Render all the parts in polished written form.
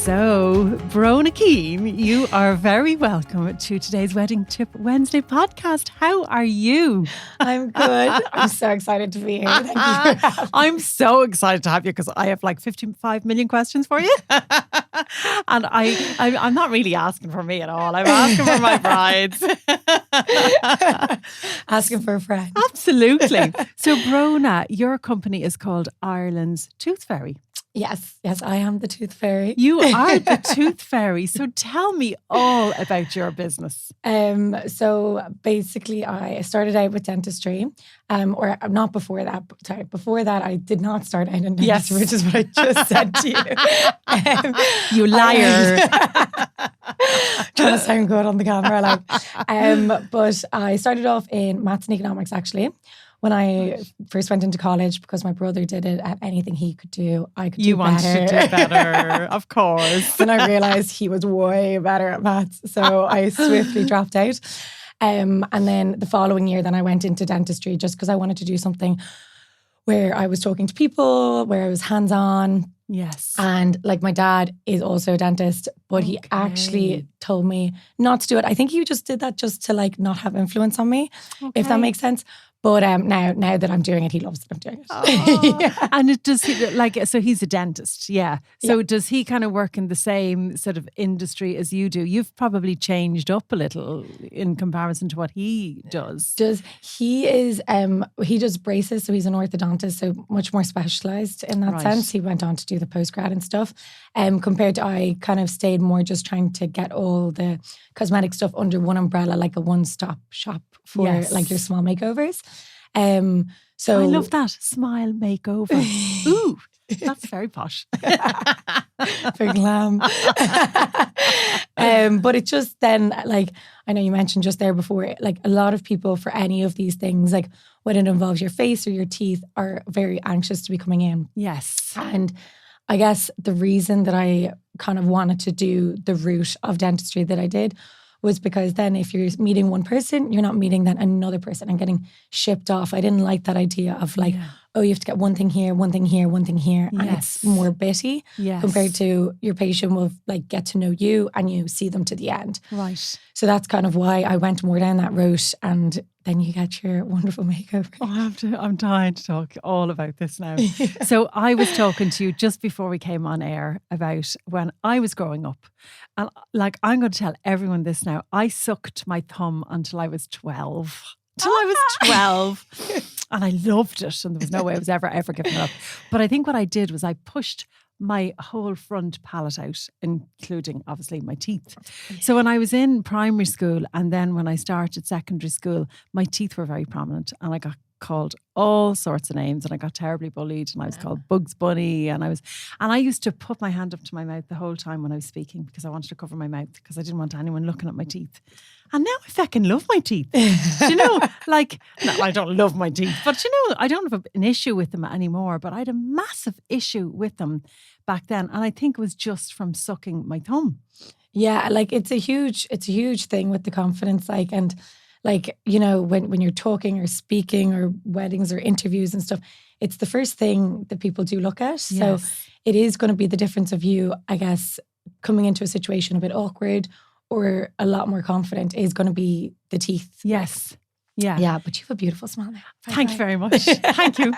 So, Bronagh Keane, you are very welcome to today's Wedding Tip Wednesday podcast. How are you? I'm good. I'm so excited to be here. Thank you for having me. I'm so excited to have you because I have like 55 million questions for you. And I'm not really asking for me at all. I'm asking for my brides. Asking for a friend. Absolutely. So, Bronagh, your company is called Ireland's Toothfairy. Yes, I am the Toothfairy. You are the Toothfairy. So tell me all about your business. So basically I started out with dentistry, or not before that. Sorry, before that I did not start out in dentistry, which is what I just said to you. You liar. Trying to sound good on the camera, but I started off in maths and economics actually. When I first went into college, because my brother did it at anything he could do, I could do better. You wanted to do better, of course. Then I realised he was way better at maths. So I swiftly dropped out. And then the following year, then I went into dentistry just because I wanted to do something where I was talking to people, where I was hands-on. Yes. And like my dad is also a dentist, but he actually told me not to do it. I think he just did that just to like not have influence on me, if that makes sense. But now that I'm doing it, he loves that I'm doing it. Oh. Yeah. And it does so he's a dentist, yeah. So does he kind of work in the same sort of industry as you do? You've probably changed up a little in comparison to what he does. He does braces, so he's an orthodontist, so much more specialised in that sense. He went on to do the postgrad and stuff. Compared to I kind of stayed more just trying to get all the cosmetic stuff under one umbrella, like a one-stop shop for like your small makeovers. So I love that. Smile makeover. Ooh, that's very posh. Very glam. But it just then, like, I know you mentioned just there before, like a lot of people for any of these things, like when it involves your face or your teeth, are very anxious to be coming in. Yes. And I guess the reason that I kind of wanted to do the route of dentistry that I did was because then if you're meeting one person, you're not meeting then another person and getting shipped off. I didn't like that idea of like, oh, you have to get one thing here, one thing here, one thing here. And it's more bitty compared to your patient will like get to know you and you see them to the end. Right. So that's kind of why I went more down that route, and then you get your wonderful makeover. Oh, I'm dying to talk all about this now. So I was talking to you just before we came on air about when I was growing up. And like, I'm going to tell everyone this now. I sucked my thumb until I was 12. Till I was 12. And I loved it. And there was no way I was ever giving it up. But I think what I did was I pushed my whole front palate out, including obviously my teeth. So when I was in primary school and then when I started secondary school, my teeth were very prominent and I got called all sorts of names and I got terribly bullied and I was called Bugs Bunny and I used to put my hand up to my mouth the whole time when I was speaking because I wanted to cover my mouth because I didn't want anyone looking at my teeth. And now I fucking love my teeth. You know, like, no, I don't love my teeth, but you know, I don't have an issue with them anymore, but I had a massive issue with them back then. And I think it was just from sucking my thumb. Yeah, like it's a huge thing with the confidence, like, and like, you know, when you're talking or speaking or weddings or interviews and stuff, it's the first thing that people do look at. Yes. So it is going to be the difference of you, I guess, coming into a situation a bit awkward or a lot more confident is going to be the teeth. Yes. Yeah. Yeah, but you have a beautiful smile now. Thank you very much. Thank you.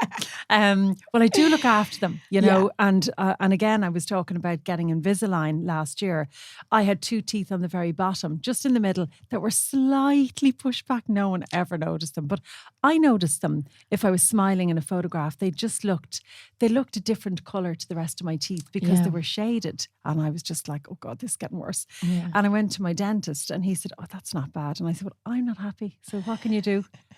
Well, I do look after them, you know, and again, I was talking about getting Invisalign last year. I had 2 teeth on the very bottom, just in the middle, that were slightly pushed back. No one ever noticed them, but I noticed them if I was smiling in a photograph. They looked a different colour to the rest of my teeth because they were shaded. And I was just like, oh God, this is getting worse. Yeah. And I went to my dentist and he said, oh, that's not bad. And I said, well, I'm not happy. So what can you do?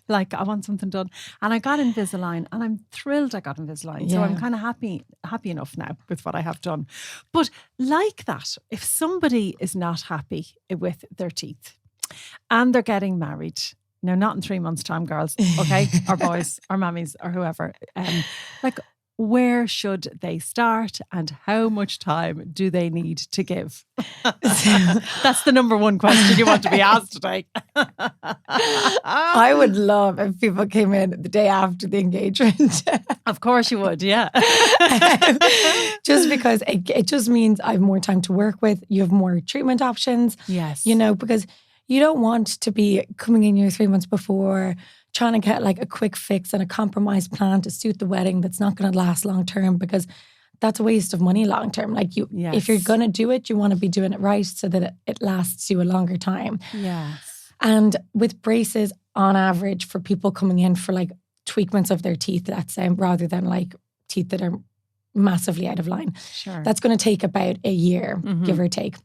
Like, I want something done. And I got Invisalign and I'm thrilled I got Invisalign. So I'm kind of happy enough now with what I have done. But like that, if somebody is not happy with their teeth and they're getting married, now not in 3 months' time, girls, okay, or boys, or mummies, or whoever, like, where should they start and how much time do they need to give? That's the number one question you want to be asked today. I would love if people came in the day after the engagement. Of course you would, yeah. Just because it just means I have more time to work with. You have more treatment options. Yes. You know, because you don't want to be coming in your 3 months before trying to get like a quick fix and a compromise plan to suit the wedding that's not going to last long term, because that's a waste of money long term. Like if you're going to do it, you want to be doing it right so that it lasts you a longer time. Yes. And with braces, on average, for people coming in for like tweakments of their teeth, let's say, rather than like teeth that are massively out of line, Sure. that's going to take about a year, give or take.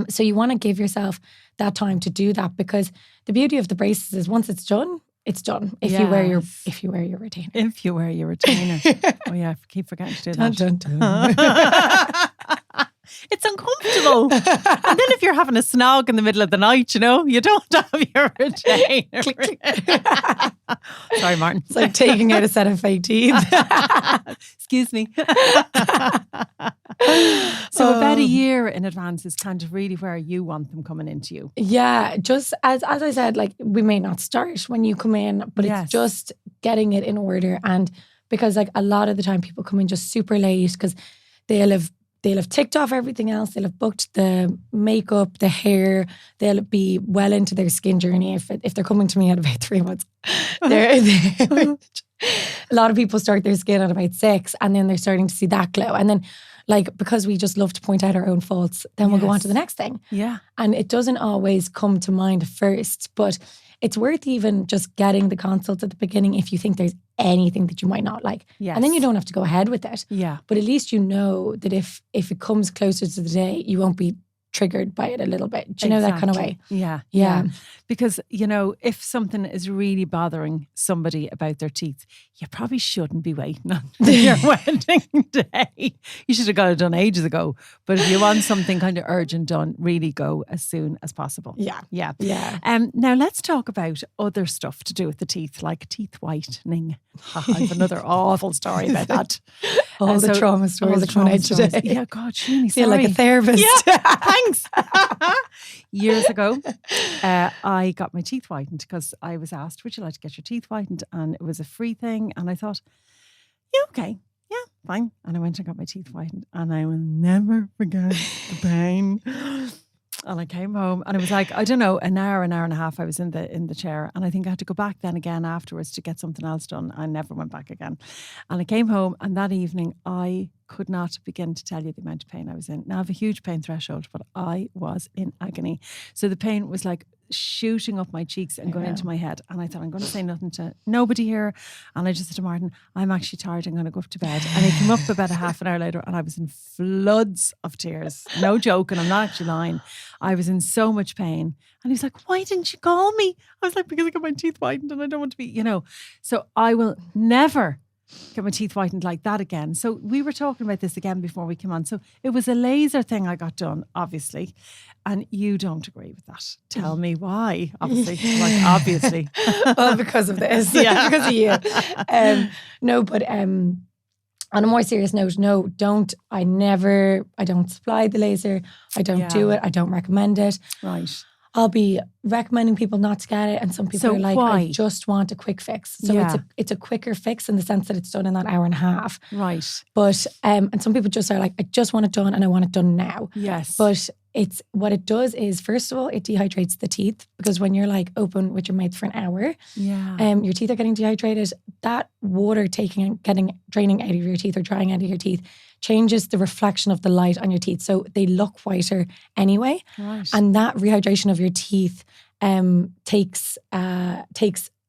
So you want to give yourself that time to do that, because the beauty of the braces is once it's done, it's done. If you wear your retainer. If you wear your retainer. Oh yeah, I keep forgetting to do that. Dun, dun, dun. It's uncomfortable. And then if you're having a snog in the middle of the night, you know, you don't have your retainer. Sorry, Martin. It's like taking out a set of fake teeth. Excuse me. So about a year in advance is kind of really where you want them coming into you. Yeah, just as I said, like we may not start when you come in, but it's just getting it in order. And because like a lot of the time people come in just super late because they'll have ticked off everything else. They'll have booked the makeup, the hair. They'll be well into their skin journey. If they're coming to me at about 3 months, a lot of people start their skin at about 6, and then they're starting to see that glow. And then, like, because we just love to point out our own faults, then we'll go on to the next thing. Yeah. And it doesn't always come to mind first, but it's worth even just getting the consults at the beginning if you think there's anything that you might not like. Yes. And then you don't have to go ahead with it. Yeah. But at least you know that if it comes closer to the day, you won't be triggered by it a little bit. Do you know that kind of way? Yeah. Because, you know, if something is really bothering somebody about their teeth, you probably shouldn't be waiting on your wedding day. You should have got it done ages ago. But if you want something kind of urgent done, really go as soon as possible. Yeah. Now let's talk about other stuff to do with the teeth, like teeth whitening. I have another awful story about that. All the trauma stories are coming out today. Yeah, God, Sheenie, feel like a therapist. Yeah, thanks. Years ago, I got my teeth whitened because I was asked, would you like to get your teeth whitened? And it was a free thing. And I thought, yeah, okay. Yeah, fine. And I went and got my teeth whitened, and I will never forget the pain. And I came home, and it was like, I don't know, an hour and a half I was in the chair. And I think I had to go back then again afterwards to get something else done. I never went back again. And I came home, and that evening I could not begin to tell you the amount of pain I was in. Now I have a huge pain threshold, but I was in agony. So the pain was like shooting up my cheeks and going into my head. And I thought, I'm going to say nothing to nobody here. And I just said to Martin, I'm actually tired, I'm going to go up to bed. And he came up about a half an hour later, and I was in floods of tears. No joking, I'm not actually lying. I was in so much pain. And he was like, why didn't you call me? I was like, because I got my teeth whitened and I don't want to be, you know. So I will never get my teeth whitened like that again. So we were talking about this again before we came on. So it was a laser thing I got done, obviously. And you don't agree with that. Tell me why, obviously. Like, obviously. Well, because of this. Yeah. Because of you. No, but on a more serious note, no, I don't supply the laser. I don't do it. I don't recommend it. Right. I'll be recommending people not to get it, and some people are like, why? I just want a quick fix. So it's a quicker fix in the sense that it's done in that hour and a half. Right. But and some people just are like, I just want it done and I want it done now. Yes. But it's what it does is, first of all, it dehydrates the teeth, because when you're like open with your mouth for an hour, your teeth are getting dehydrated. That water draining out of your teeth or drying out of your teeth changes the reflection of the light on your teeth. So they look whiter anyway. Right. And that rehydration of your teeth takes a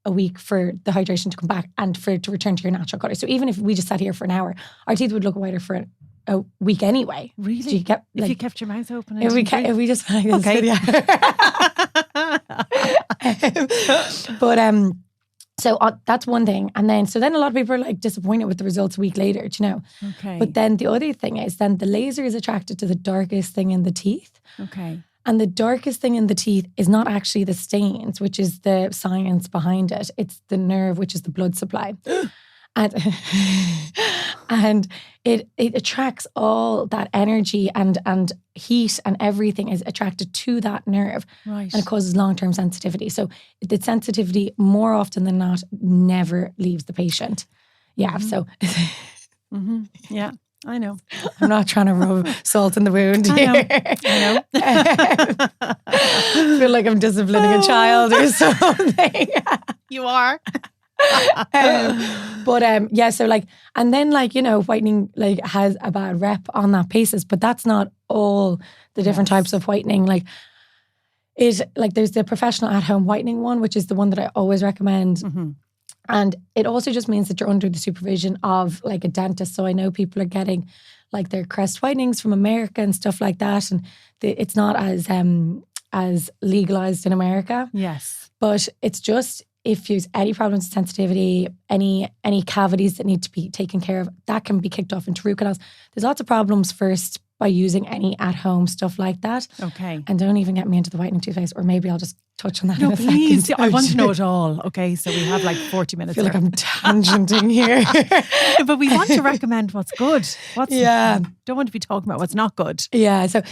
week for the hydration to come back and for it to return to your natural colour. So even if we just sat here for an hour, our teeth would look whiter for a week anyway. Really? So if you kept your mouth open? If we just like this, okay. But so that's one thing. And then a lot of people are like disappointed with the results a week later, do you know? Okay. But then the other thing is then the laser is attracted to the darkest thing in the teeth. Okay. And the darkest thing in the teeth is not actually the stains, which is the science behind it. It's the nerve, which is the blood supply. And and it attracts all that energy and heat and everything is attracted to that nerve. Right. And it causes long-term sensitivity. So the sensitivity more often than not never leaves the patient. Yeah, so yeah, I know. I'm not trying to rub salt in the wound here. I know. I feel like I'm disciplining a child or something. You are. Yeah, so like, and then like, you know, whitening like has a bad rep on that basis, but that's not all the different types of whitening. Like there's the professional at-home whitening one, which is the one that I always recommend. And it also just means that you're under the supervision of like a dentist. So I know people are getting like their crest whitenings from America and stuff like that. And it's not as legalized in America. Yes. But it's just, if there's any problems with sensitivity, any cavities that need to be taken care of, that can be kicked off into root canals. There's lots of problems first by using any at-home stuff like that. Okay. And don't even get me into the whitening toothpaste, or maybe I'll just touch on that in a please. second. I want to know it all. Okay, so we have like 40 minutes. I feel like I'm tangenting here. But we want to recommend what's good. Don't want to be talking about what's not good. Yeah, so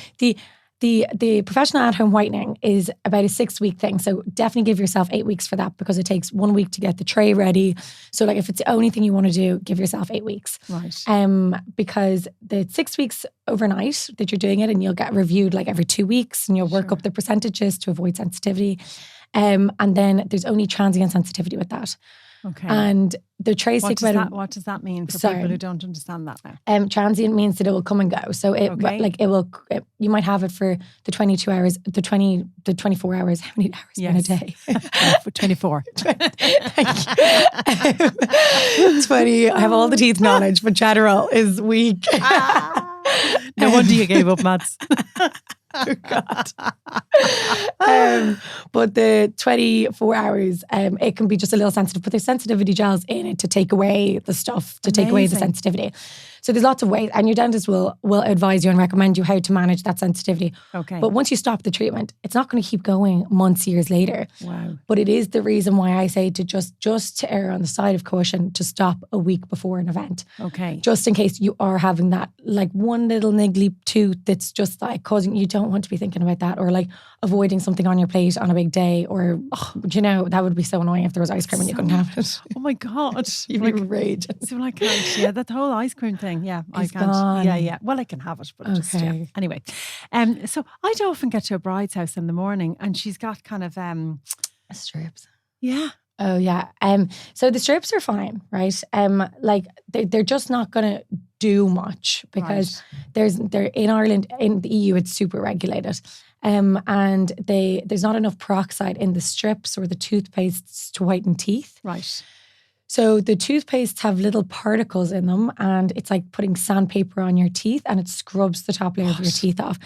the professional at-home whitening is about a 6-week thing. So definitely give yourself 8 weeks for that, because it takes 1 week to get the tray ready. So like if it's the only thing you want to do, give yourself 8 weeks. Right. Because the 6 weeks overnight that you're doing it, and you'll get reviewed like every 2 weeks, and you'll work up the percentages to avoid sensitivity. And then there's only transient sensitivity with that. Okay. And the tray stick what does that mean for people who don't understand that now? Transient means that it will come and go. So you might have it for the 22 hours, the 24 hours. How many hours in a day? For 24. Thank you. 20. I have all the teeth knowledge, but general is weak. No wonder you gave up maths. Oh God. But the 24 hours, it can be just a little sensitive, but there's sensitivity gels in it to take away the stuff, to take away the sensitivity. So there's lots of ways, and your dentist will advise you and recommend you how to manage that sensitivity. Okay. But once you stop the treatment, it's not going to keep going months, years later. Wow. But it is the reason why I say to just to err on the side of caution, to stop a week before an event. Okay. Just in case you are having that like one little niggly tooth that's just like causing, you don't want to be thinking about that, or like avoiding something on your plate on a big day, or that would be so annoying if there was ice cream and you couldn't have it. Oh my God. You'd be raging. So I can't. Yeah, that whole ice cream thing. Yeah, I can't. Gone. Yeah. Well, I can have it, but just anyway. So I'd often get to a bride's house in the morning, and she's got kind of strips. Yeah. Oh yeah. So the strips are fine, right? Like they're just not gonna do much, because they're in Ireland, in the EU, it's super regulated. And there's not enough peroxide in the strips or the toothpastes to whiten teeth. Right. So the toothpastes have little particles in them, and it's like putting sandpaper on your teeth, and it scrubs the top layer of your teeth off.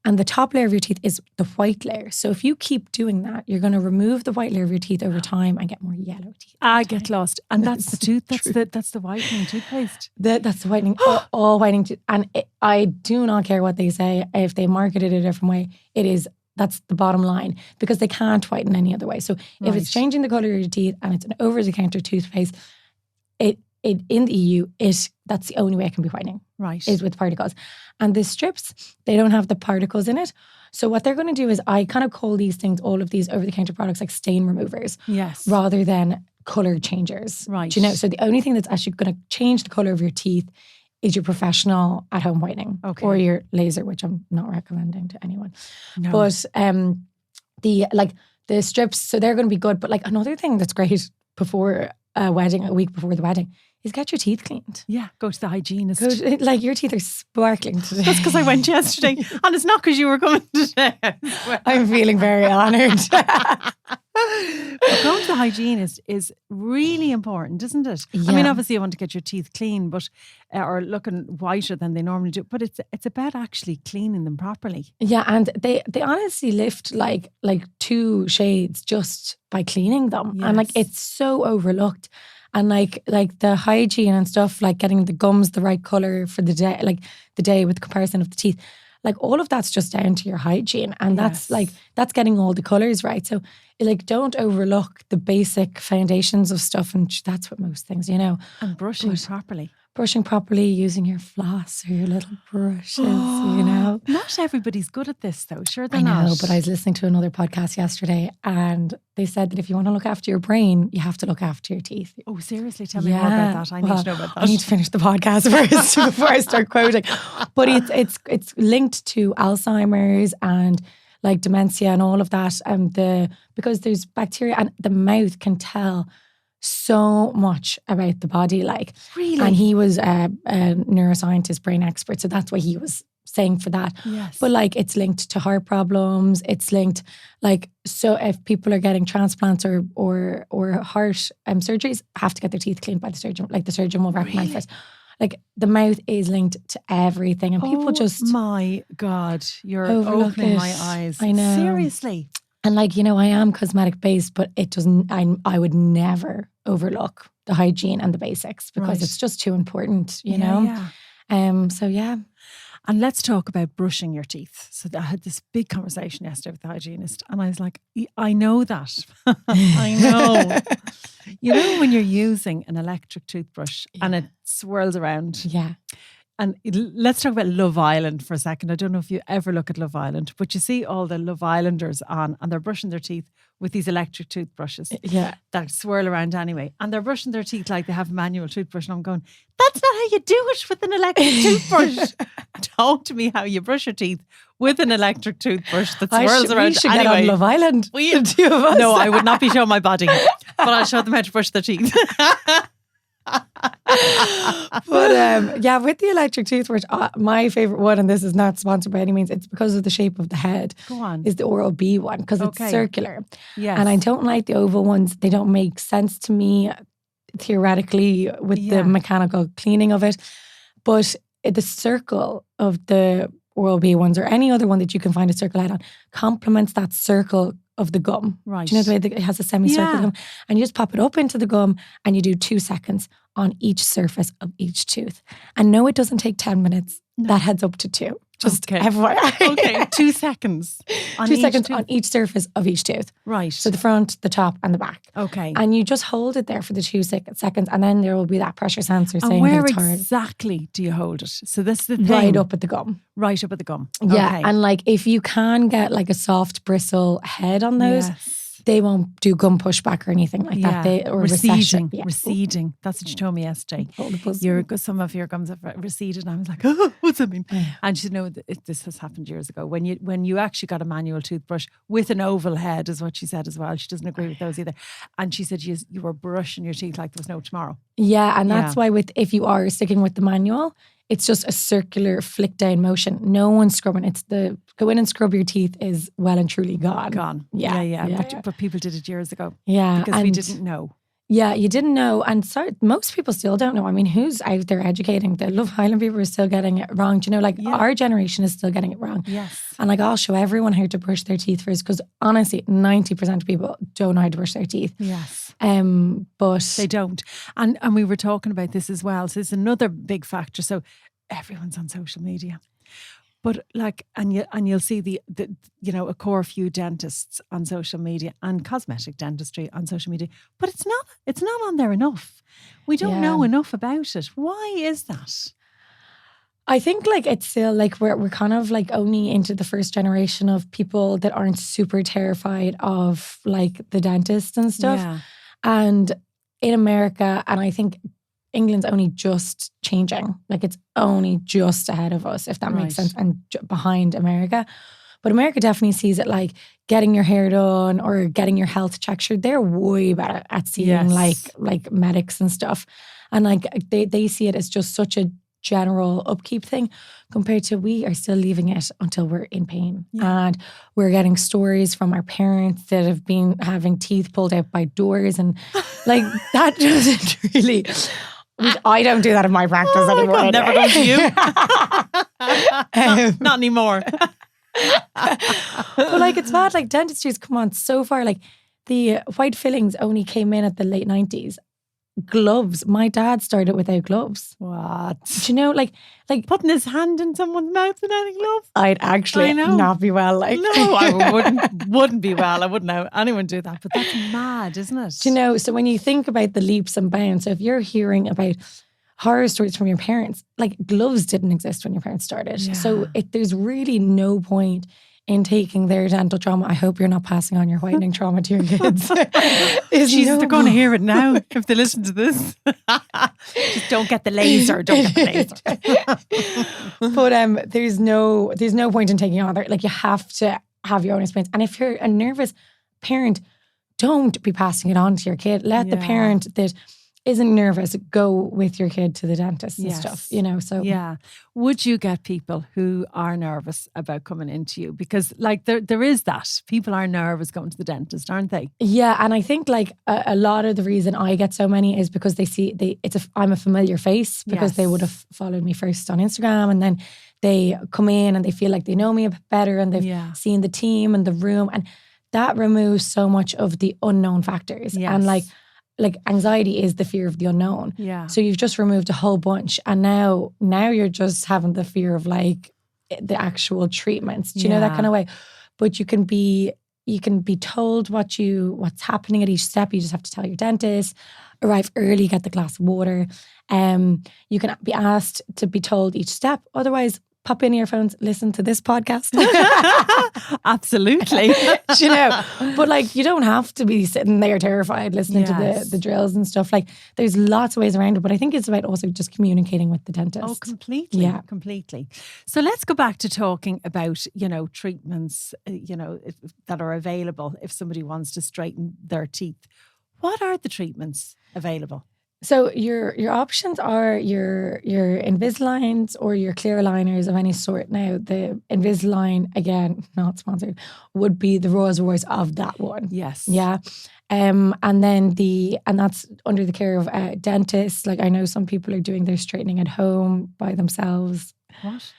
And the top layer of your teeth is the white layer. So if you keep doing that, you're going to remove the white layer of your teeth over time and get more yellow teeth. I get lost. And that's the tooth. That's the whitening toothpaste. That's the whitening. all whitening tooth. And I do not care what they say. If they market it a different way, that's the bottom line, because they can't whiten any other way. So if it's changing the colour of your teeth and it's an over-the-counter toothpaste, in the EU, that's the only way it can be whitening. Right. Is with particles. And the strips, they don't have the particles in it. So what they're going to do is, I kind of call these things, all of these over-the-counter products, like stain removers. Yes. Rather than colour changers. Right. Do you know? So the only thing that's actually going to change the colour of your teeth is your professional at-home whitening. Okay. Or your laser, which I'm not recommending to anyone. No. But the strips, so they're going to be good. But like another thing that's great before a wedding, a week before the wedding, is get your teeth cleaned. Yeah, go to the hygienist. Like your teeth are sparkling today. That's because I went yesterday, and it's not because you were coming today. I'm feeling very honoured. But going to the hygienist is really important, isn't it? Yeah. I mean, obviously you want to get your teeth clean, but or looking whiter than they normally do. But it's about actually cleaning them properly. Yeah, and they honestly lift like 2 shades just by cleaning them. Yes. And like it's so overlooked. And like the hygiene and stuff, like getting the gums the right colour for the day, like the day with the comparison of the teeth. like all of that's just down to your hygiene. And that's getting all the colours right. So like don't overlook the basic foundations of stuff, and that's what most things, And brushing properly. Brushing properly, using your floss or your little brushes, Not everybody's good at this though. Sure they're not. I know, but I was listening to another podcast yesterday and they said that if you want to look after your brain, you have to look after your teeth. Oh, seriously? Tell me more about that. I need to know about that. I need to finish the podcast first before I start quoting. But it's linked to Alzheimer's and like dementia and all of that. Because there's bacteria and the mouth can tell so much about the body, like. Really? And he was a neuroscientist, brain expert, so that's why he was saying for that. Yes. But like it's linked to heart problems, it's linked like, so if people are getting transplants or heart surgeries, have to get their teeth cleaned by the surgeon, like the surgeon will recommend first. Like the mouth is linked to everything and people just... my God, you're opening my eyes. I know. Seriously. And like, I am cosmetic based, but it doesn't, I would never overlook the hygiene and the basics because it's just too important, you know? Yeah. So yeah. And let's talk about brushing your teeth. So I had this big conversation yesterday with the hygienist and I was like, I know that. I know. When you're using an electric toothbrush and it swirls around. Yeah. And let's talk about Love Island for a second. I don't know if you ever look at Love Island, but you see all the Love Islanders on and they're brushing their teeth with these electric toothbrushes that swirl around anyway. And they're brushing their teeth like they have a manual toothbrush. And I'm going, that's not how you do it with an electric toothbrush. Talk to me how you brush your teeth with an electric toothbrush that swirls around. We should get on Love Island. The two of us. No, I would not be showing my body, but I'll show them how to brush their teeth. But with the electric toothbrush, my favourite one, and this is not sponsored by any means, it's because of the shape of the head. Go on. Is the Oral-B one because it's circular. Yes. And I don't like the oval ones. They don't make sense to me theoretically with the mechanical cleaning of it. But the circle of the Oral-B ones or any other one that you can find a circle head on complements that circle of the gum. Right. Do you know the way that it has a semicircle gum? And you just pop it up into the gum and you do 2 seconds on each surface of each tooth. And no, it doesn't take 10 minutes. No. That heads up to 2. Just FYI. Okay, 2 seconds. 2 seconds on each surface of each tooth. Right. So the front, the top and the back. Okay. And you just hold it there for the 2 seconds and then there will be that pressure sensor saying where that it's hard. Exactly do you hold it? So this is the thing. Right up at the gum. Right up at the gum. Yeah. Okay. And like if you can get like a soft bristle head on those, they won't do gum pushback or anything like that. Receding. Yeah. Receding. That's what you told me yesterday. Some of your gums have receded. And I was like, what's that mean? Yeah. And she said, this has happened years ago. When you actually got a manual toothbrush with an oval head is what she said as well. She doesn't agree with those either. And she said you were brushing your teeth like there was no tomorrow. Yeah, and that's why if you are sticking with the manual, it's just a circular flick down motion. No one's scrubbing. It's the go in and scrub your teeth is well and truly gone. Gone. Yeah. But people did it years ago. Yeah. Because we didn't know. Yeah, you didn't know. And so most people still don't know. I mean, who's out there educating? The Love Island people are still getting it wrong. Do you know, our generation is still getting it wrong. Yes. And I'll show everyone how to brush their teeth first because honestly, 90% of people don't know how to brush their teeth. Yes. But they don't. And we were talking about this as well. So it's another big factor. So everyone's on social media. But you'll see a core few dentists on social media and cosmetic dentistry on social media, but it's not on there enough. We don't know enough about it. Why is that? I think it's still we're kind of only into the first generation of people that aren't super terrified of the dentists and stuff. Yeah. And in America, and I think England's only just changing. It's only just ahead of us, if that makes sense, and behind America. But America definitely sees it getting your hair done or getting your health checked. Sure, they're way better at seeing like medics and stuff. And they see it as just such a general upkeep thing compared to we are still leaving it until we're in pain. Yeah. And we're getting stories from our parents that have been having teeth pulled out by doors and that doesn't really... I don't do that in my practice anymore. I'm never going to you. Not anymore. But it's mad. Dentistry's come on so far. The white fillings only came in at the late 90s. gloves. My dad started without gloves. What? Do you know, like Putting his hand in someone's mouth without a glove? I'd actually not be well. Like, no, I wouldn't be well. I wouldn't know anyone do that. But that's mad, isn't it? Do you know, so when you think about the leaps and bounds, so if you're hearing about horror stories from your parents, like gloves didn't exist when your parents started. Yeah. So there's really no point in taking their dental trauma. I hope you're not passing on your whitening trauma to your kids. Jesus, they're going to hear it now if they listen to this. Just don't get the laser. Don't get the laser. But there's no point in taking on that. Like, you have to have your own experience. And if you're a nervous parent, don't be passing it on to your kid. Let the parent that isn't nervous go with your kid to the dentist and stuff, you know. So yeah, would you get people who are nervous about coming into you? Because like there is that people are nervous going to the dentist, aren't they? Yeah, and I think like a lot of the reason I get so many is because I'm a familiar face, because they would have followed me first on Instagram, and then they come in and they feel like they know me a bit better, and they've seen the team and the room, and that removes so much of the unknown factors. And like anxiety is the fear of the unknown. Yeah. So you've just removed a whole bunch, and now you're just having the fear of like the actual treatments. Do you know, that kind of way? But you can be told what's happening at each step. You just have to tell your dentist. Arrive early, get the glass of water. You can be asked to be told each step. Otherwise, pop in earphones, listen to this podcast. Absolutely. Do you know? But like, you don't have to be sitting there terrified listening to the drills and stuff. Like, there's lots of ways around it, but I think it's about also just communicating with the dentist. Oh, completely. Yeah. Completely. So let's go back to talking about, treatments, that are available if somebody wants to straighten their teeth. What are the treatments available? So your options are your Invisaligns or your clear aligners of any sort. Now, the Invisalign, again, not sponsored, would be the Rolls Royce of that one. Yes. Yeah. And that's under the care of dentists. Like, I know some people are doing their straightening at home by themselves. What?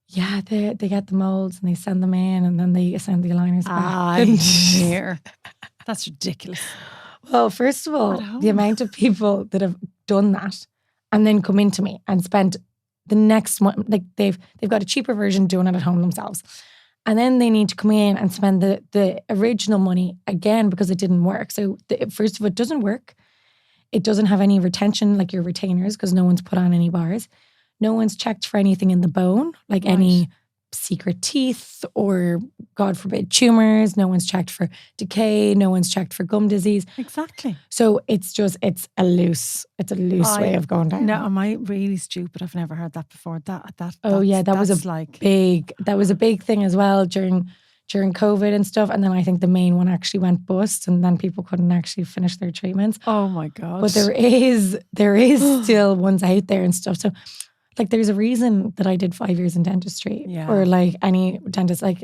Yeah, they get the molds and they send them in, and then they send the aligners back. Dear. That's ridiculous. Well, first of all, the amount of people that have done that and then come into me and spent the next month, like they've got a cheaper version doing it at home themselves. And then they need to come in and spend the original money again because it didn't work. So first of all, it doesn't work. It doesn't have any retention, like your retainers, because no one's put on any bars. No one's checked for anything in the bone, like any secret teeth or, God forbid, tumors. No one's checked for decay. No one's checked for gum disease. Exactly. So it's a loose way of going down. No, am I really stupid? I've never heard that before. That was a big thing as well during COVID and stuff. And then I think the main one actually went bust, and then people couldn't actually finish their treatments. Oh my God. But there is still ones out there and stuff. So like, there's a reason that I did 5 years in dentistry, or like any dentist, like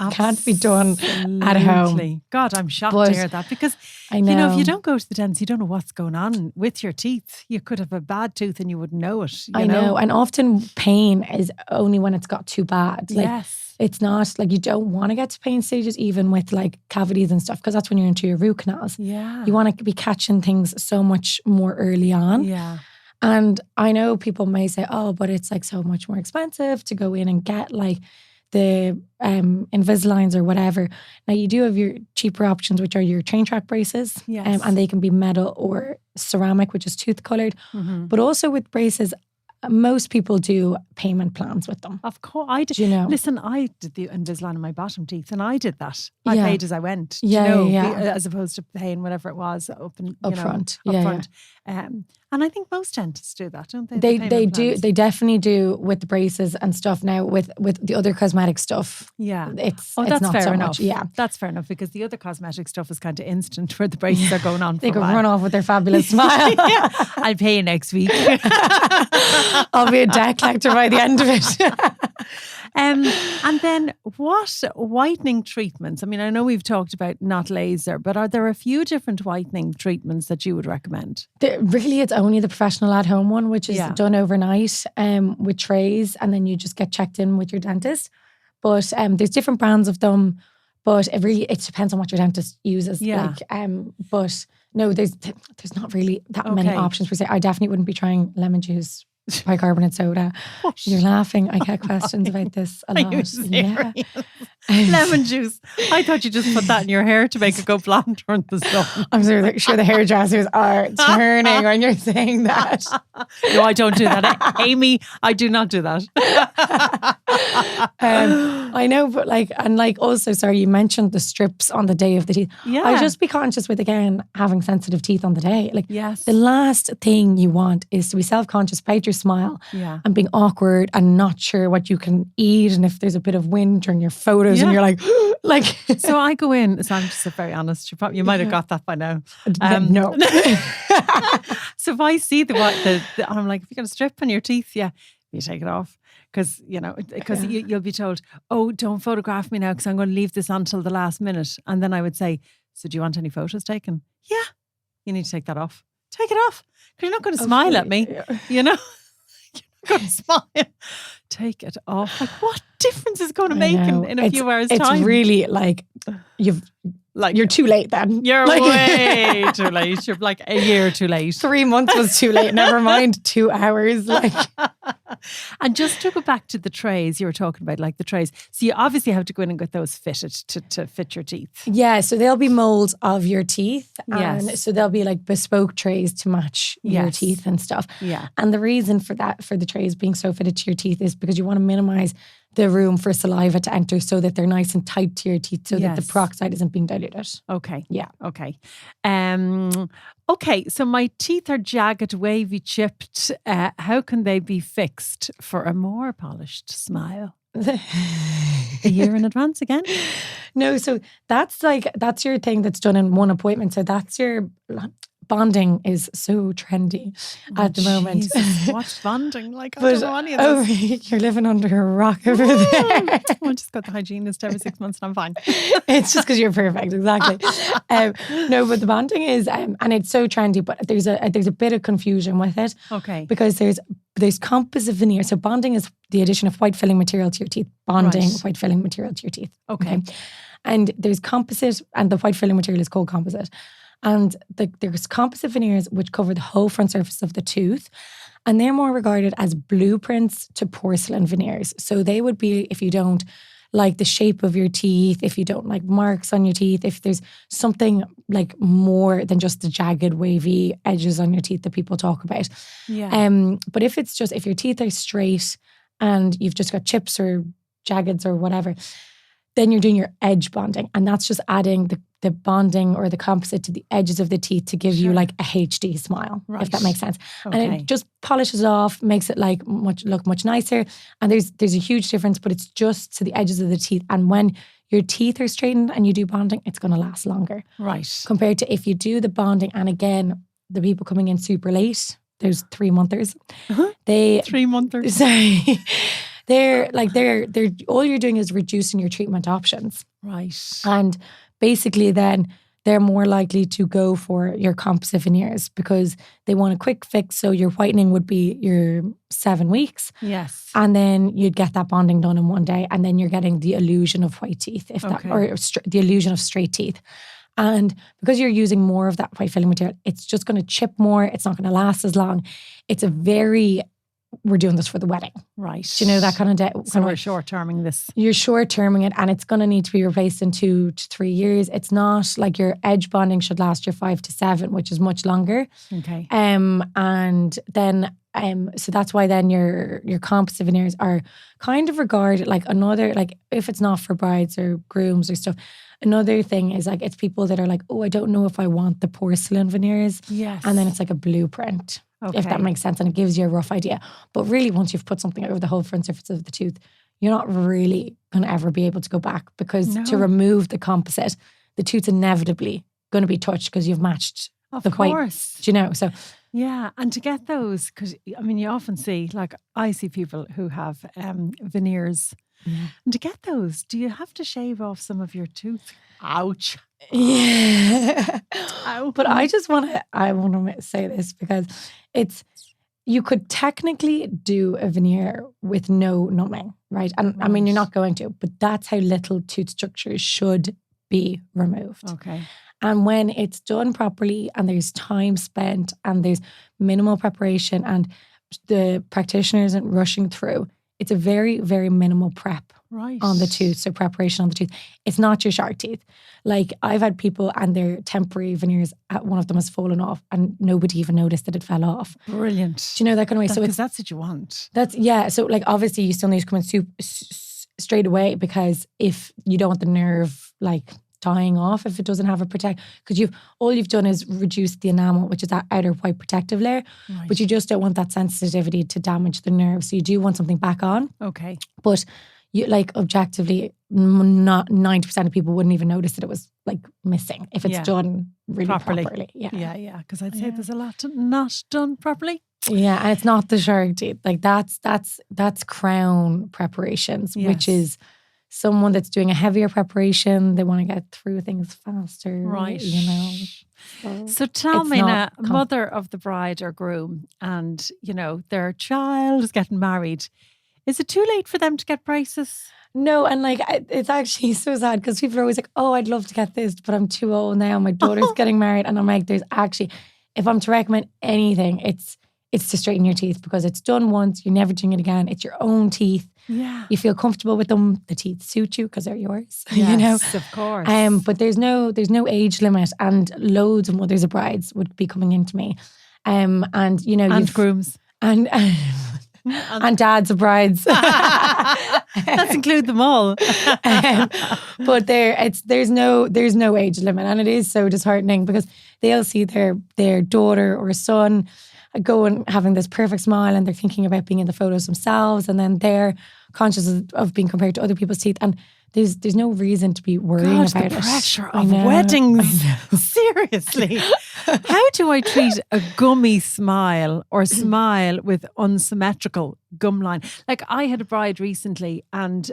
can't be done at home. God, I'm shocked to hear that, because I know, if you don't go to the dentist, you don't know what's going on with your teeth. You could have a bad tooth and you wouldn't know it. I know, and often pain is only when it's got too bad. Like, yes. It's not like you don't want to get to pain stages, even with like cavities and stuff, because that's when you're into your root canals. Yeah. You want to be catching things so much more early on. Yeah. And I know people may say, oh, but it's like so much more expensive to go in and get like the Invisaligns or whatever. Now, you do have your cheaper options, which are your train track braces. Yes. And they can be metal or ceramic, which is tooth colored. Mm-hmm. But also with braces, most people do payment plans with them. Of course, I did. Do you know? Listen, I did the Invisalign in my bottom teeth, and I did that. I Yeah. paid as I went. Yeah. As opposed to paying whatever it was up front. And I think most dentists do that, don't they? They do. They definitely do with the braces and stuff. Now with the other cosmetic stuff, yeah, it's that's not fair so enough. much. Yeah, that's fair enough, because the other cosmetic stuff is kind of instant, where the braces are going on. They for could a while. run off with their fabulous smile. Yeah. I'll pay you next week. I'll be a debt collector by the end of it. And then what whitening treatments? I mean, I know we've talked about not laser, but are there a few different whitening treatments that you would recommend? Really, it's only the professional at-home one, which is done overnight with trays, and then you just get checked in with your dentist. But there's different brands of them, but it depends on what your dentist uses. Yeah. But No, there's not really that many options per se. I definitely wouldn't be trying lemon juice, bicarbonate soda. You're laughing. I get questions about this a lot. Are you serious? Lemon juice. I thought you just put that in your hair to make it go blonde during the sun. I'm sure the hairdressers are turning when you're saying that. No, I don't do that. Amy, I do not do that. I know, but also, sorry, you mentioned the strips on the day of the teeth. Yeah. I just be conscious with, again, having sensitive teeth on the day. Yes. The last thing you want is to be self-conscious about your smile and being awkward and not sure what you can eat and if there's a bit of wind during your photos and you're like. So I go in, so I'm just very honest. You might have got that by now. No. So if I see I'm like, if you got a strip on your teeth, you take it off. Because, you'll be told, oh, don't photograph me now because I'm going to leave this until the last minute. And then I would say, so do you want any photos taken? Yeah. You need to take that off. Take it off. Because you're not going to smile at me. Yeah. You're not going to smile. Take it off. Like, what difference is going to make in a few hours' time? It's really you're too late then. You're way too late. You're like a year too late. 3 months was too late. Never mind 2 hours. And just to go back to the trays, you were talking about the trays. So you obviously have to go in and get those fitted to fit your teeth. Yeah, so they'll be molds of your teeth. Yes. And so they'll be bespoke trays to match your teeth and stuff. Yeah. And the reason for the trays being so fitted to your teeth is because you want to minimize the room for saliva to enter so that they're nice and tight to your teeth so that the peroxide isn't being diluted. Okay. Yeah. Okay. Okay, so my teeth are jagged, wavy, chipped. How can they be fixed for a more polished smile? A year in advance again? No, so that's your thing that's done in one appointment. So that's your bonding is so trendy at the moment. Jesus, what's bonding? I don't know any of this. You're living under a rock over there. I just got the hygienist every 6 months and I'm fine. It's just because you're perfect, exactly. No, but the bonding is, and it's so trendy, but there's a bit of confusion with it. Okay. Because there's composite veneer. So bonding is the addition of white filling material to your teeth. Bonding, white filling material to your teeth. Okay. And there's composite, and the white filling material is called composite. And there's composite veneers which cover the whole front surface of the tooth. And they're more regarded as blueprints to porcelain veneers. So they would be, if you don't like the shape of your teeth, if you don't like marks on your teeth, if there's something more than just the jagged, wavy edges on your teeth that people talk about. Yeah. But if your teeth are straight and you've just got chips or jaggeds or whatever, then you're doing your edge bonding. And that's just adding the bonding or the composite to the edges of the teeth to give you a HD smile, if that makes sense. Okay. And it just polishes off, makes it look much nicer. And there's a huge difference, but it's just to the edges of the teeth. And when your teeth are straightened and you do bonding, it's going to last longer. Right. Compared to if you do the bonding, and again, the people coming in super late, there's 3-monthers. Uh-huh. 3-monthers. Sorry. They're all you're doing is reducing your treatment options. Right. And basically then they're more likely to go for your composite veneers because they want a quick fix. So your whitening would be your 7 weeks. Yes. And then you'd get that bonding done in one day. And then you're getting the illusion of white teeth, the illusion of straight teeth. And because you're using more of that white filling material, it's just going to chip more. It's not going to last as long. We're doing this for the wedding. Right. Do you know that kind of So we're short-terming this. You're short-terming it, and it's going to need to be replaced in 2 to 3 years. It's not like your edge bonding should last you 5 to 7, which is much longer. Okay. And then so that's why then your composite veneers are kind of regarded like another, if it's not for brides or grooms or stuff. Another thing is it's people that are like, oh, I don't know if I want the porcelain veneers. Yes. And then it's like a blueprint. Okay. If that makes sense, and it gives you a rough idea. But really, once you've put something over the whole front surface of the tooth, you're not really going to ever be able to go back because to remove the composite, the tooth's inevitably going to be touched because you've matched the white. Of course. Do you know? So yeah, and to get those, because you often see, I see people who have veneers. Yeah. And to get those, do you have to shave off some of your tooth? Ouch. Yeah. Ow. But I want to say this because you could technically do a veneer with no numbing, right? And you're not going to, but that's how little tooth structures should be removed. Okay. And when it's done properly and there's time spent and there's minimal preparation and the practitioner isn't rushing through, it's a very, very minimal prep on the tooth. So preparation on the tooth. It's not your shark teeth. Like I've had people and their temporary veneers, one of them has fallen off and nobody even noticed that it fell off. Brilliant. Do you know that kind of way? So that's what you want. So like obviously you still need to come in straight away, because if you don't want the nerve like dying off if it doesn't have a protect, because all you've done is reduce the enamel, which is that outer white protective layer, but you just don't want that sensitivity to damage the nerve. So you do want something back on. Okay. But you like objectively, not 90% of people wouldn't even notice that it was like missing if it's done really properly. Yeah. Because I'd say there's a lot not done properly. Yeah, and it's not the shark teeth. Like that's crown preparations, which is someone that's doing a heavier preparation. They want to get through things faster, right? You know. So tell me now, mother of the bride or groom, and you know their child is getting married. Is it too late for them to get braces? No, and like it's actually so sad because people are always like, "Oh, I'd love to get this, but I'm too old now. My daughter's getting married," and I'm like, "There's actually, if I'm to recommend anything, it's to straighten your teeth, because it's done once, you're never doing it again. It's your own teeth. Yeah, you feel comfortable with them. The teeth suit you because they're yours. Yes, you know, of course. But there's no age limit, and loads of mothers of brides would be coming into me, and you know, and grooms and dads of brides. Let's include them all. But there's no age limit, and it is so disheartening because they'll see their daughter or son go and having this perfect smile, and they're thinking about being in the photos themselves, and then they're conscious of being compared to other people's teeth, and there's no reason to be worrying about it. The pressure of weddings. Seriously. How do I treat a gummy smile or smile with unsymmetrical gum line? Like I had a bride recently, and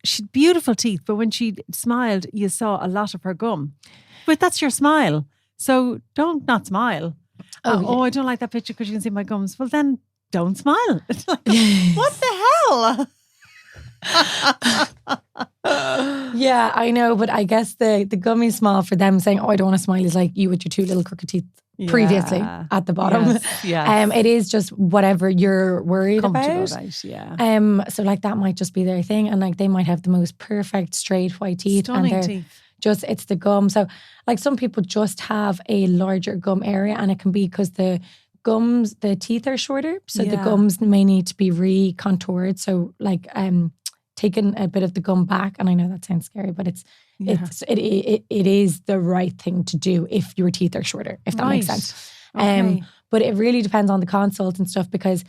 she had beautiful teeth, but when she smiled, you saw a lot of her gum. But that's your smile. So don't not smile. I don't like that picture because you can see my gums. Well, then don't smile. It's like, what the hell? Yeah, I know, but I guess the gummy smile for them saying, "Oh, I don't want to smile," is like you with your two little crooked teeth previously at the bottom. Yes. It is just whatever you're worried about. Right, yeah. So like that might just be their thing, and like they might have the most perfect straight white teeth, stunning and teeth. Just it's the gum. So like some people just have a larger gum area, and it can be because the teeth are shorter, so the gums may need to be recontoured. So like taking a bit of the gum back, and I know that sounds scary, but it is the right thing to do if your teeth are shorter, if that makes sense. Okay. But it really depends on the consult and stuff, because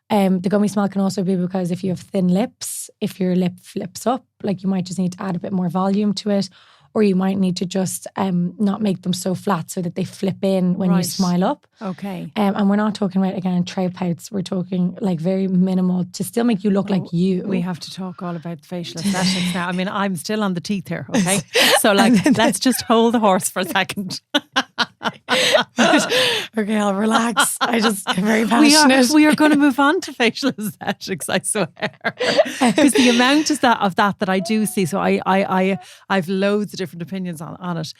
the gummy smile can also be because if you have thin lips, if your lip flips up, like you might just need to add a bit more volume to it, or you might need to just not make them so flat so that they flip in when you smile up. Okay. And we're not talking about, again, trout pouts. We're talking like very minimal to still make you look like you. We have to talk all about facial aesthetics now. I mean, I'm still on the teeth here, okay? So like, let's just hold the horse for a second. Okay, I'll relax. I just am very passionate. We are going to move on to facial aesthetics, I swear. Because the amount of that I do see, so I've loads of different opinions on it.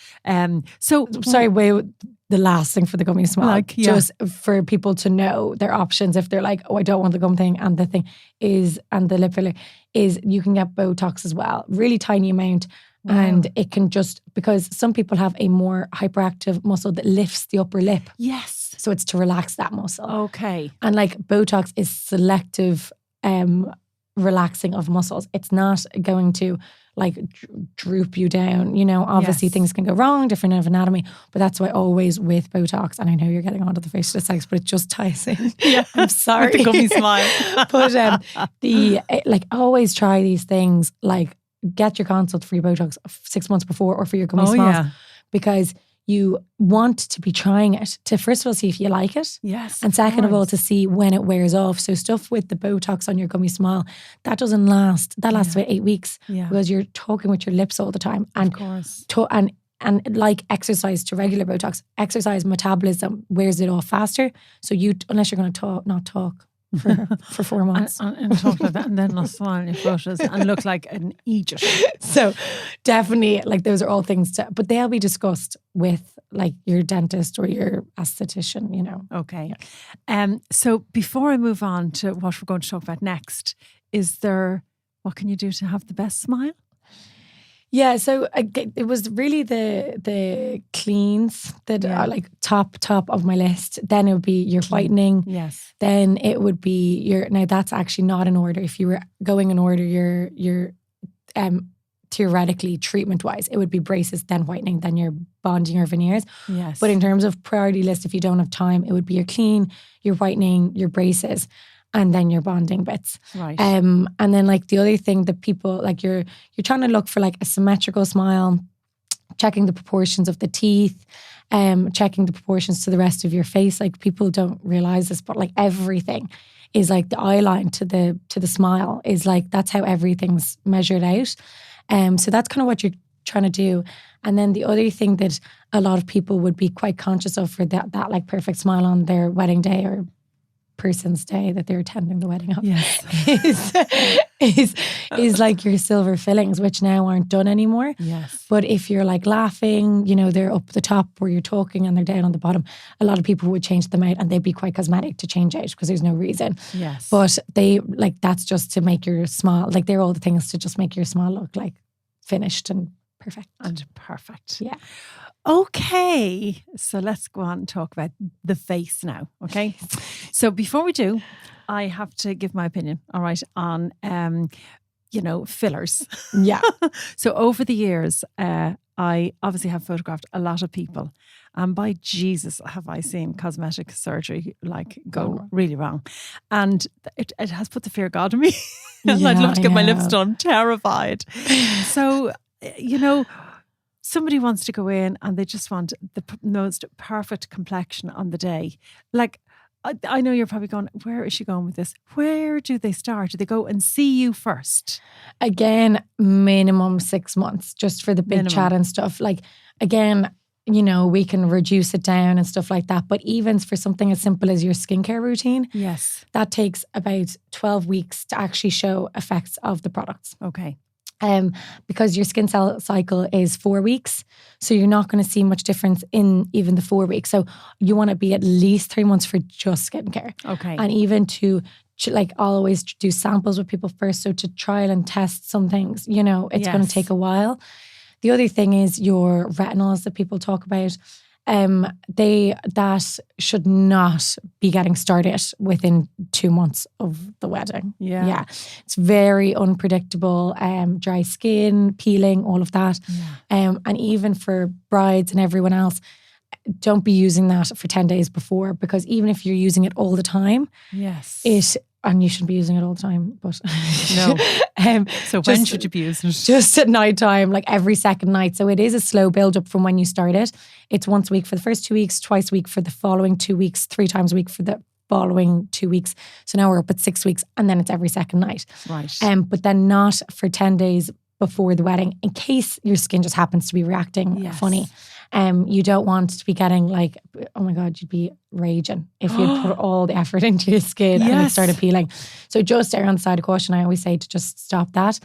So sorry, wait. The last thing for the gummy smile, just for people to know their options if they're like, "Oh, I don't want the gum thing," and the thing is, and the lip filler is, you can get Botox as well, really tiny amount. Wow. And it can just, because some people have a more hyperactive muscle that lifts the upper lip. Yes. So it's to relax that muscle. Okay. And like Botox is selective relaxing of muscles. It's not going to like droop you down. You know, obviously things can go wrong, different anatomy, but that's why always with Botox, and I know you're getting onto the facial aesthetics, but it just ties in. Yeah. I'm sorry. With the gummy smile. But like always try these things, like get your consult for your Botox 6 months before, or for your gummy smiles, because you want to be trying it to, first of all, see if you like it. Yes. And second of all, to see when it wears off. So stuff with the Botox on your gummy smile, that doesn't last. That lasts about 8 weeks because you're talking with your lips all the time. And of course. And like exercise to regular Botox, exercise metabolism wears it off faster. So unless you're going to not talk. for 4 months. And talk like that, and then not smile on your photos and look like an Egypt. So definitely, like, those are all things but they'll be discussed with like your dentist or your esthetician, you know. Okay. So before I move on to what we're going to talk about next, what can you do to have the best smile? Yeah, so it was really the cleans that are like top of my list. Then it would be your whitening. Yes. Then it would be now that's actually not in order. If you were going in order, your theoretically treatment wise, it would be braces, then whitening, then your bonding or veneers. Yes. But in terms of priority list, if you don't have time, it would be your clean, your whitening, your braces, and then your bonding bits. Right. And then like the other thing that people like, you're trying to look for like a symmetrical smile, checking the proportions of the teeth, checking the proportions to the rest of your face. Like, people don't realize this, but like everything is like the eye line to the smile is like, that's how everything's measured out. So that's kind of what you're trying to do. And then the other thing that a lot of people would be quite conscious of for that like perfect smile on their wedding day or person's day that they're attending the wedding of, is like your silver fillings, which now aren't done anymore. Yes. But if you're like laughing, you know, they're up the top where you're talking and they're down on the bottom, a lot of people would change them out, and they'd be quite cosmetic to change out because there's no reason. Yes. But they like, that's just to make your smile, like, they're all the things to just make your smile look like finished and perfect. Yeah. Okay, so let's go on and talk about the face now, okay? So before we do, I have to give my opinion, all right, on, fillers. Yeah. So over the years, I obviously have photographed a lot of people, and by Jesus, have I seen cosmetic surgery like go really wrong. And it has put the fear of God in me. And I'd love to get my lips done, terrified. So, somebody wants to go in and they just want the most perfect complexion on the day. Like, I know you're probably going, where is she going with this? Where do they start? Do they go and see you first? Again, minimum 6 months, just for the big chat and stuff. Like, again, we can reduce it down and stuff like that. But even for something as simple as your skincare routine, yes, that takes about 12 weeks to actually show effects of the products. Okay. Because your skin cell cycle is 4 weeks. So you're not going to see much difference in even the 4 weeks. So you want to be at least 3 months for just skincare. Okay. And even to like, I'll always do samples with people first. So to trial and test some things, it's going to take a while. The other thing is your retinols that people talk about. That should not be getting started within 2 months of the wedding. Yeah. It's very unpredictable. Dry skin, peeling, all of that. Yeah. And even for brides and everyone else, don't be using that for 10 days before, because even if you're using it all the time, and you shouldn't be using it all the time, but no. So when should you be using it? Just at night time, like every second night. So it is a slow build up from when you start it. It's once a week for the first 2 weeks, twice a week for the following 2 weeks, 3 times a week for the following 2 weeks. So now we're up at 6 weeks, and then it's every second night. Right. But then not for 10 days before the wedding, in case your skin just happens to be reacting funny. You don't want to be getting like, oh my God, you'd be raging if you'd put all the effort into your skin and it started peeling. So just err on the side of caution. I always say to just stop that.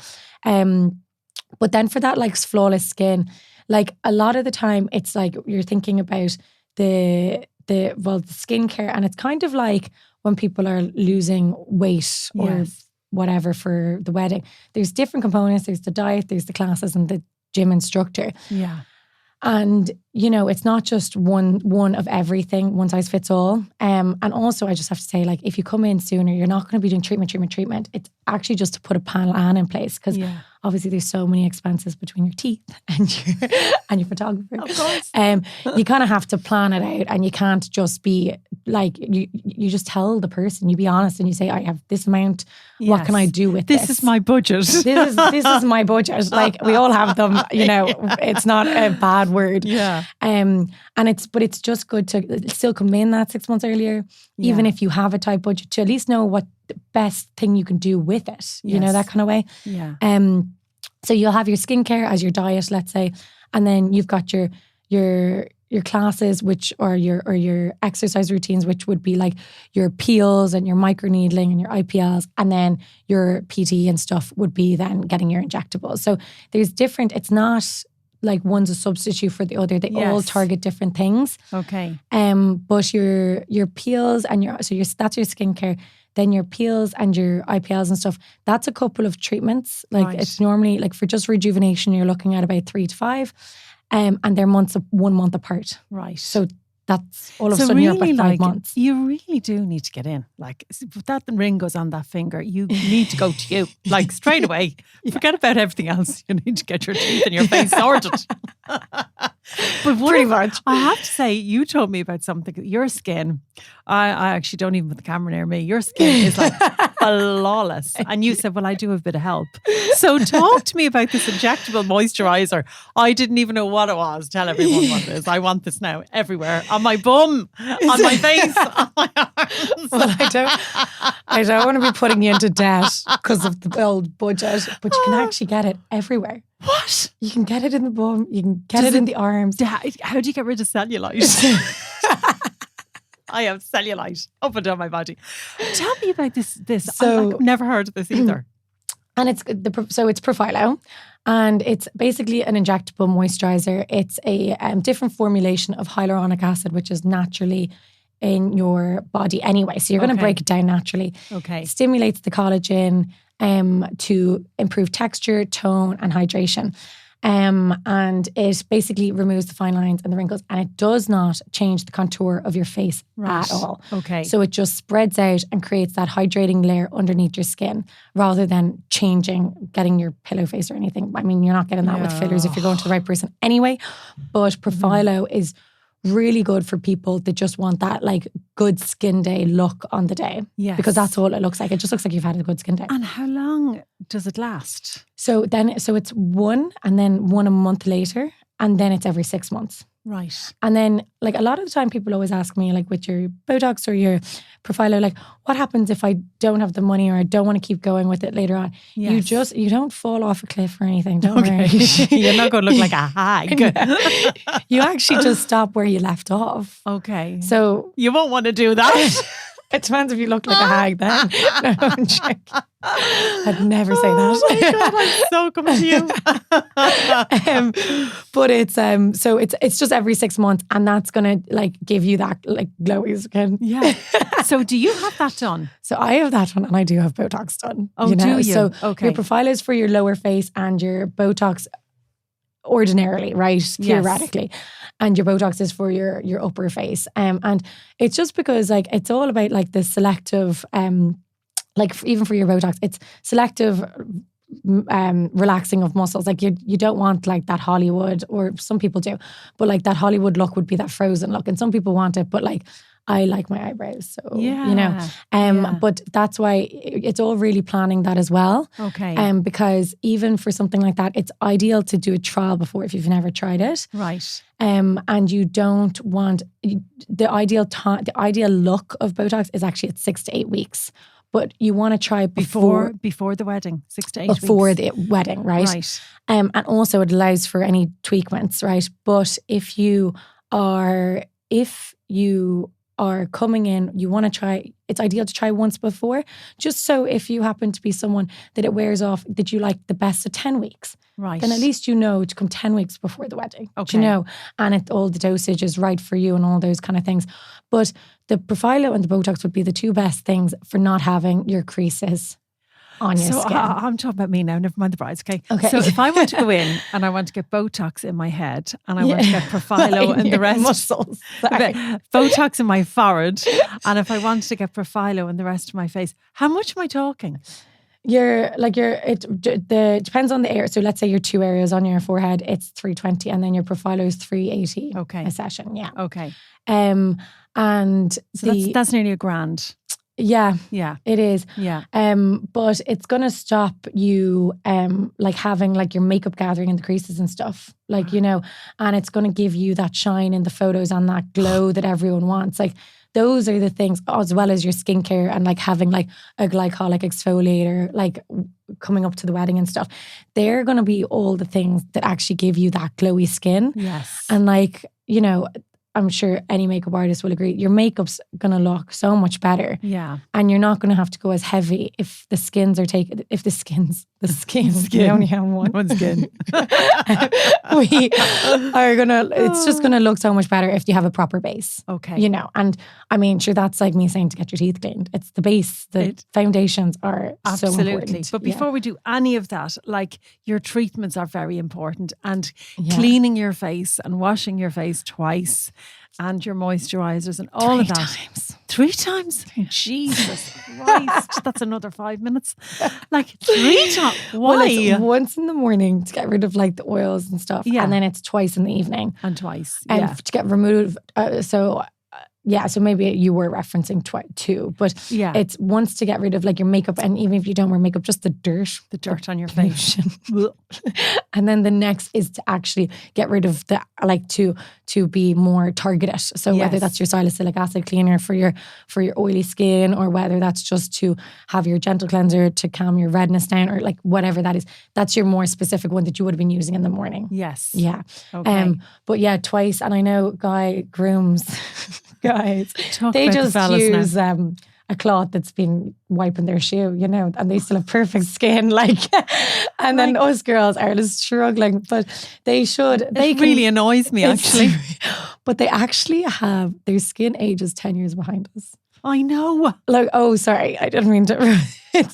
But then for that like flawless skin, like a lot of the time it's like you're thinking about the skincare, and it's kind of like when people are losing weight or whatever for the wedding. There's different components. There's the diet, there's the classes, and the gym instructor. Yeah. And, it's not just one of everything, one size fits all. And also I just have to say, like, if you come in sooner, you're not going to be doing treatment. It's actually just to put a plan in place, because obviously there's so many expenses between your teeth and your photographer. Of course. You kind of have to plan it out, and you can't just be like, you just tell the person, you be honest and you say, I have this amount. Yes. What can I do with this? This is my budget. This is my budget. Like, we all have them, it's not a bad word. Yeah. But it's just good to still come in that 6 months earlier, even if you have a tight budget, to at least know what the best thing you can do with it, that kind of way. Yeah. So you'll have your skincare as your diet, let's say, and then you've got your your classes, or your exercise routines, which would be like your peels and your microneedling and your IPLs, and then your PT and stuff would be then getting your injectables. So there's different. It's not like one's a substitute for the other. They all target different things. Okay. But your peels and that's your skincare. Then your peels and your IPLs and stuff, that's a couple of treatments. Like it's normally, like for just rejuvenation, you're looking at about 3 to 5. And they're 1 month apart. Right. So that's all of a sudden you're about 5 months. You really do need to get in. Like if that ring goes on that finger, you need to go to you. Like straight away. Forget about everything else. You need to get your teeth and your face sorted. But pretty much. I have to say, you told me about something. Your skin, I actually don't even put the camera near me. Your skin is like flawless. And you said, well, I do have a bit of help. So talk to me about this injectable moisturizer. I didn't even know what it was. Tell everyone what it is. I want this now everywhere. On my bum, on my face, on my arms. Well, I don't want to be putting you into debt because of the old budget, but you can actually get it everywhere. What? You can get it in the bum. You can get it in the arms. How do you get rid of cellulite? I have cellulite up and down my body. Tell me about this. So, I've never heard of this either. And it's Profilo, and it's basically an injectable moisturizer. It's a different formulation of hyaluronic acid, which is naturally in your body anyway. So you're going to break it down naturally. Okay. It stimulates the collagen to improve texture, tone, and hydration. And it basically removes the fine lines and the wrinkles, and it does not change the contour of your face at all. Okay. So it just spreads out and creates that hydrating layer underneath your skin rather than getting your pillow face or anything. I mean, you're not getting that with fillers if you're going to the right person anyway. But Profilo is really good for people that just want that like good skin day look on the day. Yes. Because that's all it looks like. It just looks like you've had a good skin day. And how long does it last? So it's one, and then one a month later, and then it's every 6 months. Right. And then like a lot of the time people always ask me, like with your Botox or your Profilo, like what happens if I don't have the money or I don't want to keep going with it later on? Yes. You don't fall off a cliff or anything, don't worry. You're not going to look like a hag. You actually just stop where you left off. Okay. So you won't want to do that. It depends if you look like a hag then. No, I'm joking. I'd never say that. Oh my God, I'm so coming to you. But it's just every 6 months, and that's gonna like give you that like glowy skin. Yeah. So do you have that done? So I have that done, and I do have Botox done. Oh, do you? So okay. Your Profilo is for your lower face, and your Botox ordinarily, right? Theoretically. Yes. And your Botox is for your upper face. And it's just because like it's all about like the selective, like even for your Botox, it's selective relaxing of muscles. Like you don't want like that Hollywood, or some people do, but like that Hollywood look would be that frozen look. And some people want it, but like I like my eyebrows. So, you know, but that's why it's all really planning that as well. Okay. Because even for something like that, it's ideal to do a trial before if you've never tried it. Right. And you don't want, the ideal look of Botox is actually at 6 to 8 weeks. But you want to try before the wedding, 6 to 8 weeks. Before the wedding, right? Right. And also it allows for any tweakments, right? But if you are coming in, you want to try, it's ideal to try once before, just so if you happen to be someone that it wears off, that you like the best of 10 weeks. Right. Then at least you know to come 10 weeks before the wedding. Okay. You know, and all the dosage is right for you and all those kind of things. But the Profilo and the Botox would be the two best things for not having your creases on your skin. I'm talking about me now, never mind the brides, okay? Okay. So if I want to go in and I want to get Botox in my head and I want to get Profilo and the rest muscles. Botox in my forehead, and if I wanted to get Profilo in the rest of my face, how much am I talking? It depends on the area. So let's say your 2 areas on your forehead, it's 320, and then your Profilo is 380 a session. Yeah. Okay. And so that's nearly $1,000. Yeah. Yeah. It is. Yeah. But it's gonna stop you like having like your makeup gathering in the creases and stuff. Like, you know, and it's gonna give you that shine in the photos and that glow that everyone wants. Like those are the things, as well as your skincare and like having like a glycolic exfoliator, like coming up to the wedding and stuff. They're gonna be all the things that actually give you that glowy skin. Yes. And like you know, I'm sure any makeup artist will agree, your makeup's going to look so much better. Yeah. And you're not going to have to go as heavy if the skins are taken, we only have one skin. we are going to, it's just going to look so much better if you have a proper base. Okay. You know, and I mean, sure, that's like me saying to get your teeth cleaned. It's the base, the foundations are so important. But before we do any of that, like your treatments are very important, and Yeah. cleaning your face and washing your face twice and your moisturizers and all of that. 3 times? Jesus Christ. That's another 5 minutes. Like 3 times. Why? Well, it's once in the morning to get rid of like the oils and stuff. Yeah. And then it's twice in the evening. And twice. And Yeah. to get removed. So maybe you were referencing too. But Yeah. it's once to get rid of like your makeup. And even if you don't wear makeup, just the dirt. The dirt on your face. And then the next is to actually get rid of the, like to be more targeted. So whether Yes. that's your salicylic acid cleaner for your oily skin, or whether that's just to have your gentle cleanser to calm your redness down, or like whatever that is, that's your more specific one that you would have been using in the morning. Yes. Yeah. Okay. But yeah, twice. And I know guys, Talk they about the just fellas now. use a cloth that's been wiping their shoe, you know, and they still have perfect skin, like, and then us girls are just struggling, but they should. It really annoys me, actually. But they actually have, their skin ages 10 years behind us. I know. Like, oh, sorry, I didn't mean to.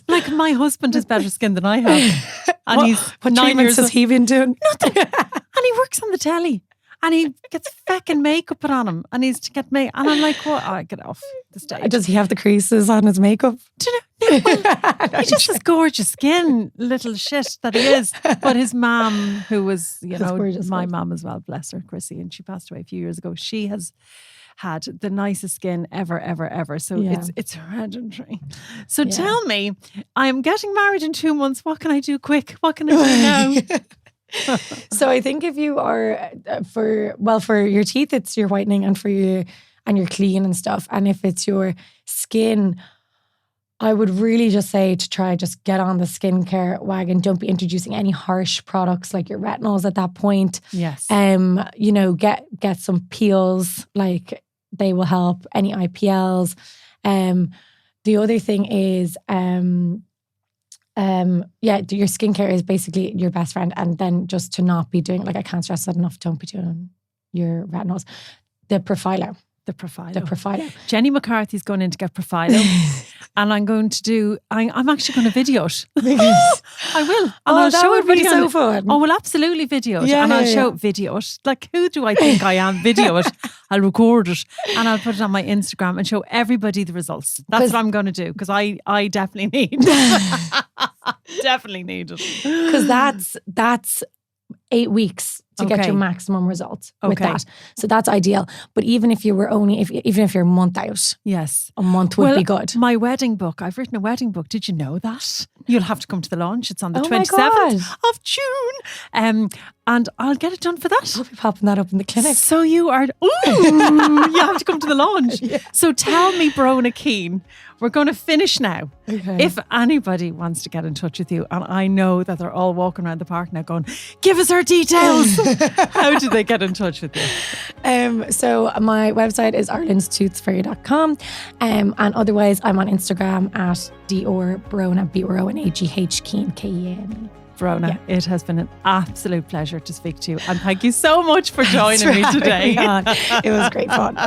Like my husband has better skin than I have. And he's what 9 treatments years has he been doing? And he works on the telly. And he gets feckin' makeup put on him. And he's to get made. And I'm like, what? I get off the stage. Does he have the creases on his makeup? Do you know? He just has gorgeous skin, little shit that he is. But his mom, who was, you know, my mom as well, bless her, Chrissy, and she passed away a few years ago. She has had the nicest skin ever. So it's hereditary. So tell me, I am getting married in 2 months. What can I do quick? What can I do now? So I think if you are for your teeth, it's your whitening, and for your clean and stuff. And if it's your skin, I would really just say to try just get on the skincare wagon. Don't be introducing any harsh products like your retinols at that point. Yes. You know, get some peels, like they will help. Any IPLs. The other thing is your skincare is basically your best friend, and then just to not be doing, like, I can't stress that enough, don't be doing your retinols. The Profilo. Jenny McCarthy's going in to get Profilo. And I'm going to do, I'm actually going to video it. I will. And I'll that show would be everybody so fun. Oh, well, absolutely video it. Yeah, and I'll yeah, show video it. Like, who do I think I am? Video it. I'll record it. And I'll put it on my Instagram and show everybody the results. That's what I'm going to do. Because I definitely need definitely need it. Because that's 8 weeks to get your maximum results with that. So that's ideal. But even if you were even if you're a month out, yes, a month would be good. My wedding book, I've written a wedding book. Did you know that? You'll have to come to the launch. It's on the 27th of June. And I'll get it done for that. I'll be popping that up in the clinic. So you are, you have to come to the launch. Yeah. So tell me, Bronagh Keane, we're going to finish now. Okay. If anybody wants to get in touch with you, and I know that they're all walking around the park now going, give us our details. How do they get in touch with you? So my website is irelandstoothfairy.com. And otherwise, I'm on Instagram at Bronagh, Bronagh Keane, Keane. Bronagh, it has been an absolute pleasure to speak to you. And thank you so much for joining me today. It was great fun.